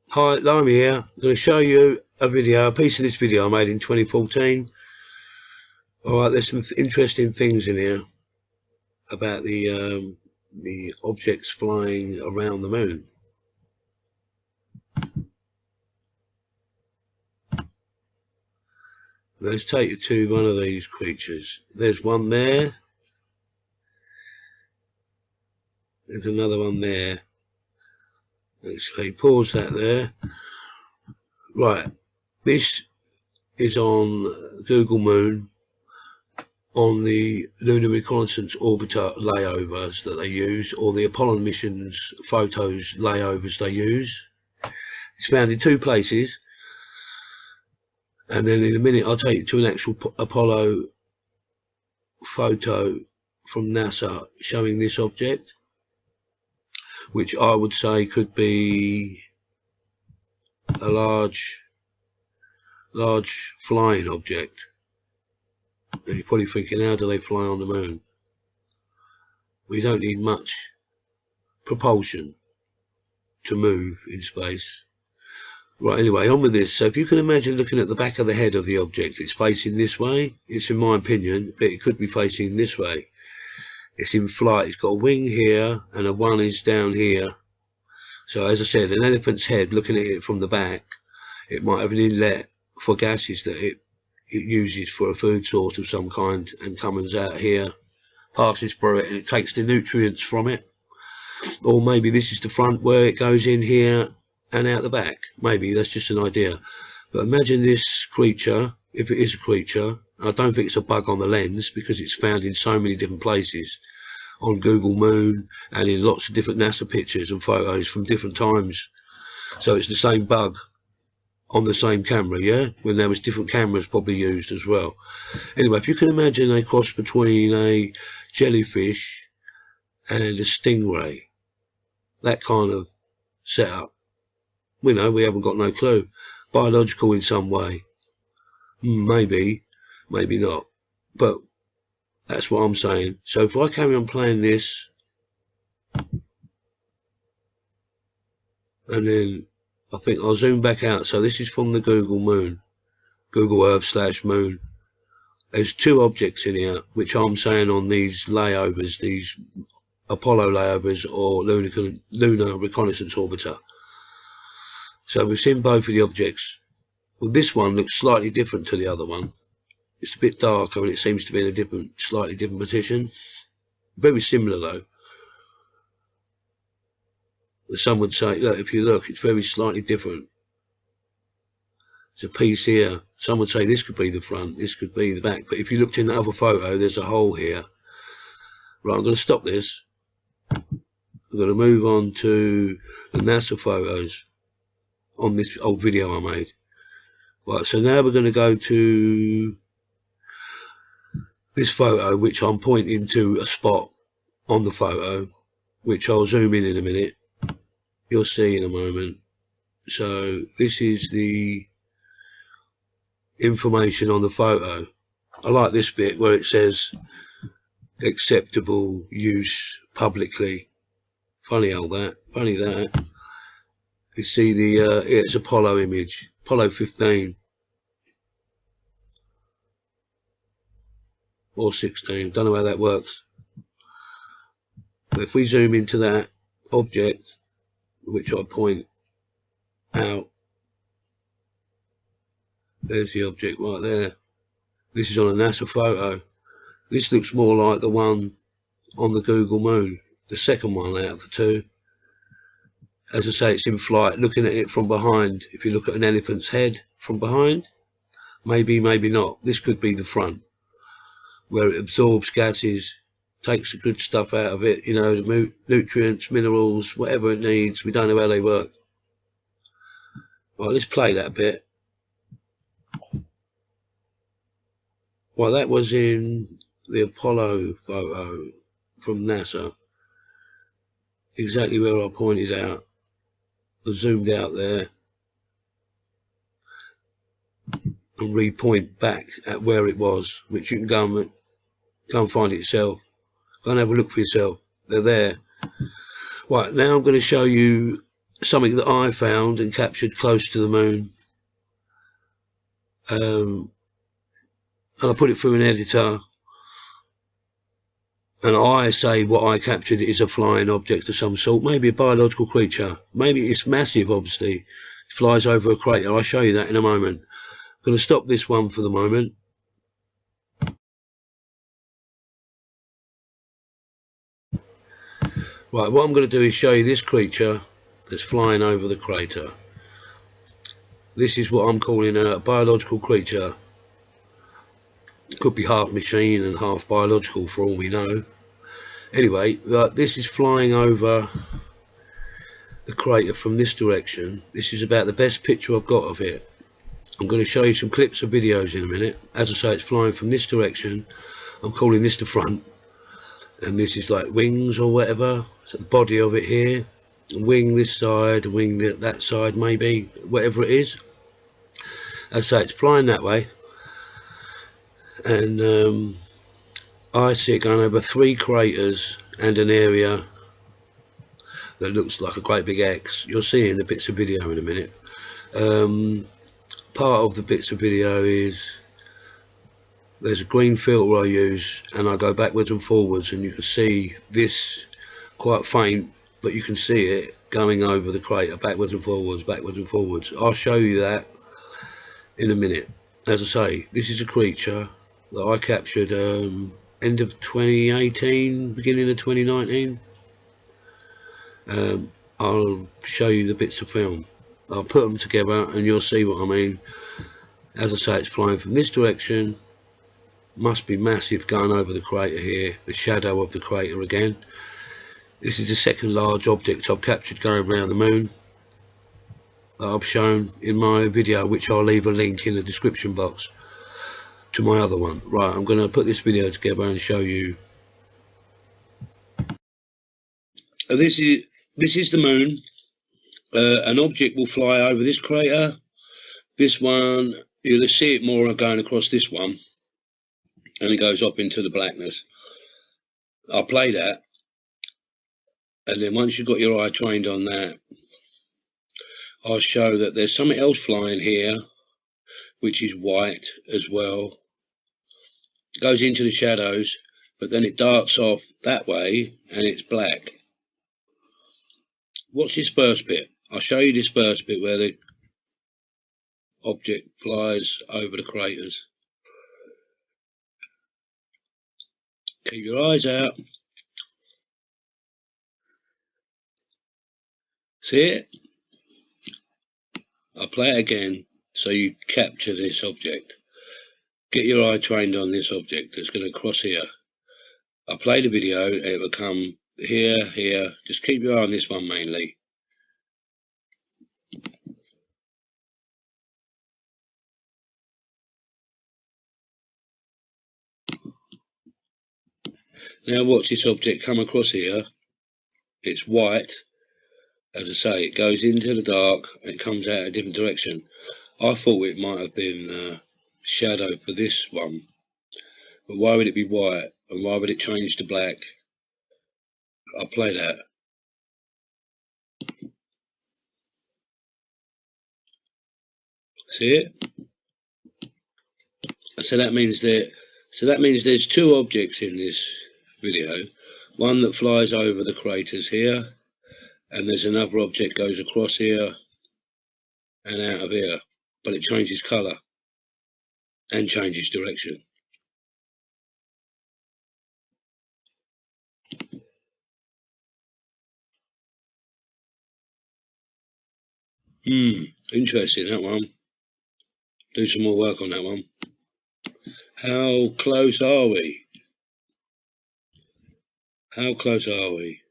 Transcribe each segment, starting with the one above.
Hi, Limey here. I'm going to show you a piece of this video I made in 2014. Alright, there's some interesting things in here about the objects flying around the moon. Let's take you to one of these creatures. There's one there. There's another one there. Actually, pause that there. Right, this is on Google Moon, on the Lunar Reconnaissance Orbiter layovers that they use, or the Apollo missions photos layovers they use. It's found in two places, and then in a minute I'll take you to an actual Apollo photo from NASA showing this object, which I would say could be a large flying object. And you're probably thinking, how do they fly on the moon? We don't need much propulsion to move in space. Right, anyway, on with this. So if you can imagine looking at the back of the head of the object, it's facing this way. It's in my opinion, but it could be facing this way. It's in flight. It's got a wing here and a one is down here. So as I said, an elephant's head, looking at it from the back, it might have an inlet for gases that it uses for a food source of some kind, and comes out here, passes through it, and it takes the nutrients from it. Or maybe this is the front where it goes in here and out the back. Maybe that's just an idea. But imagine this creature, if it is a creature. I don't think it's a bug on the lens, because it's found in so many different places on Google Moon and in lots of different NASA pictures and photos from different times. So it's the same bug on the same camera, yeah, when there was different cameras probably used as well. Anyway, if you can imagine a cross between a jellyfish and a stingray, that kind of setup, we know, we haven't got no clue. Biological in some way, maybe not, but that's what I'm saying. So if I carry on playing this, and then I think I'll zoom back out. So this is from the Google Moon, Google Earth / Moon. There's two objects in here, which I'm saying on these layovers, these Apollo layovers or Lunar Reconnaissance Orbiter. So we've seen both of the objects. Well, this one looks slightly different to the other one. It's a bit darker and it seems to be in a slightly different position. Very similar though. Some would say, look, if you look, it's very slightly different. There's a piece here. Some would say this could be the front, this could be the back. But if you looked in the other photo, there's a hole here. Right, I'm going to stop this. I'm going to move on to the NASA photos on this old video I made. Right, so now we're going to go to this photo, which I'm pointing to a spot on the photo, which I'll zoom in a minute. You'll see in a moment. So this is the information on the photo. I like this bit where it says acceptable use publicly. Funny that. You see the it's Apollo image, Apollo 15 or 16. Don't know how that works. But if we zoom into that object, which I point out, there's the object right there. This is on a NASA photo. This looks more like the one on the Google Moon, the second one out of the two. As I say, it's in flight, looking at it from behind. If you look at an elephant's head from behind, maybe not. This could be the front, where it absorbs gases, takes the good stuff out of it, you know, the nutrients, minerals, whatever it needs. We don't know how they work. Right, let's play that bit. Well, that was in the Apollo photo from NASA. Exactly where I pointed out. I zoomed out there and re-point back at where it was, which you can go and find it yourself. Go and have a look for yourself. They're there. Right, now I'm going to show you something that I found and captured close to the moon. And I put it through an editor, and I say what I captured is a flying object of some sort, maybe a biological creature, maybe it's massive, obviously, it flies over a crater. I'll show you that in a moment. I'm going to stop this one for the moment. Right, what I'm going to do is show you this creature that's flying over the crater. This is what I'm calling a biological creature. Could be half machine and half biological for all we know. Anyway, this is flying over the crater from this direction. This is about the best picture I've got of it. I'm going to show you some clips of videos in a minute. As I say, it's flying from this direction. I'm calling this the front, and this is like wings or whatever. So the body of it here, wing this side, wing that side, maybe, whatever it is. As I say, it's flying that way, and I see it going over 3 craters and an area that looks like a great big X. You'll see in the bits of video in a minute. Part of the bits of video is there's a green filter I use, and I go backwards and forwards, and you can see this quite faint, but you can see it going over the crater backwards and forwards, backwards and forwards. I'll show you that in a minute. As I say, this is a creature that I captured end of 2018, beginning of 2019. I'll show you the bits of film. I'll put them together and you'll see what I mean. As I say, it's flying from this direction. Must be massive, going over the crater here, the shadow of the crater again. This is the second large object I've captured going around the moon that I've shown in my video, which I'll leave a link in the description box to my other one. Right, I'm going to put this video together and show you. This is the moon. An object will fly over this crater. This one, you'll see it more going across this one, and it goes off into the blackness. I'll play that, and then once you've got your eye trained on that, I'll show that there's something else flying here, which is white as well. It goes into the shadows, but then it darts off that way, and it's black. Watch this first bit. I'll show you this first bit where the object flies over the craters. Keep your eyes out. See it? I'll play it again so you capture this object. Get your eye trained on this object that's going to cross here. I'll play the video and it will come here, here. Just keep your eye on this one mainly. Now watch this object come across here. It's white. As I say, it goes into the dark and it comes out a different direction. I thought it might have been shadow for this one, but why would it be white and why would it change to black? I'll play that. See it? So that means there's 2 objects in this video. One that flies over the craters here, and there's another object goes across here and out of here, but it changes colour and changes direction. Interesting, that one. Do some more work on that one. How close are we? How close are we?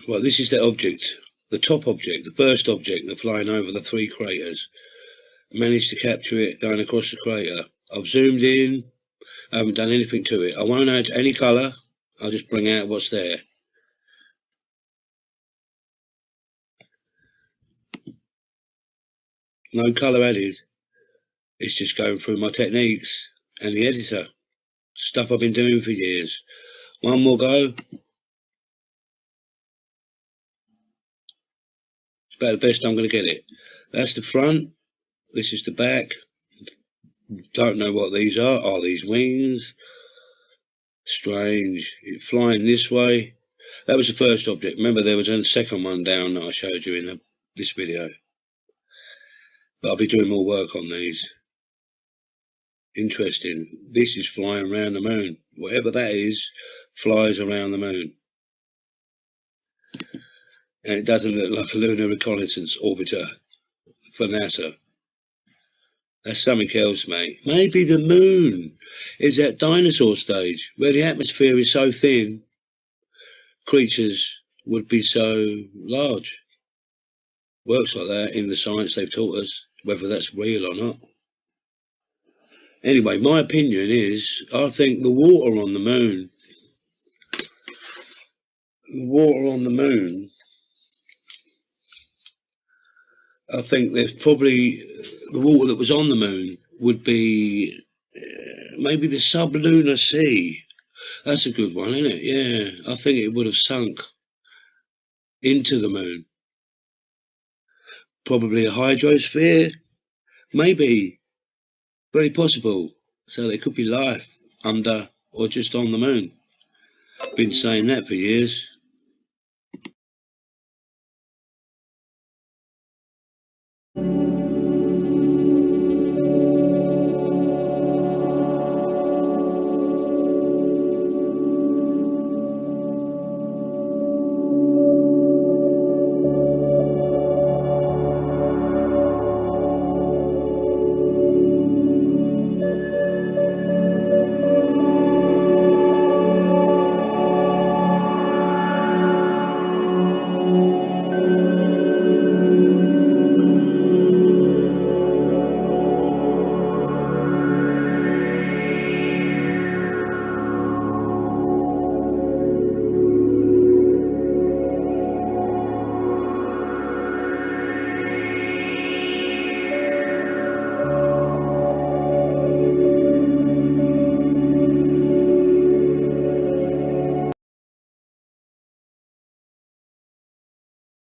Well, this is the object, the top object, the first object that's flying over the 3 craters. Managed to capture it going across the crater. I've zoomed in. I haven't done anything to it. I won't add any colour. I'll just bring out what's there. No colour added. It's just going through my techniques and the editor. Stuff I've been doing for years. One more go. It's about the best I'm going to get it. That's the front. This is the back. Don't know what these are. Are these wings? Strange. It's flying this way. That was the first object. Remember, there was a second one down that I showed you in this video. But I'll be doing more work on these. Interesting. This is flying around the moon. Whatever that is, flies around the moon. And it doesn't look like a lunar reconnaissance orbiter for NASA. That's something else, mate. Maybe the moon is at dinosaur stage, where the atmosphere is so thin, creatures would be so large. Works like that in the science they've taught us, whether that's real or not. Anyway, my opinion is, I think the water on the moon, I think there's probably, the water that was on the moon would be maybe the sublunar sea. That's a good one, isn't it? Yeah, I think it would have sunk into the moon. Probably a hydrosphere, maybe, very possible. So there could be life under or just on the moon. Been saying that for years.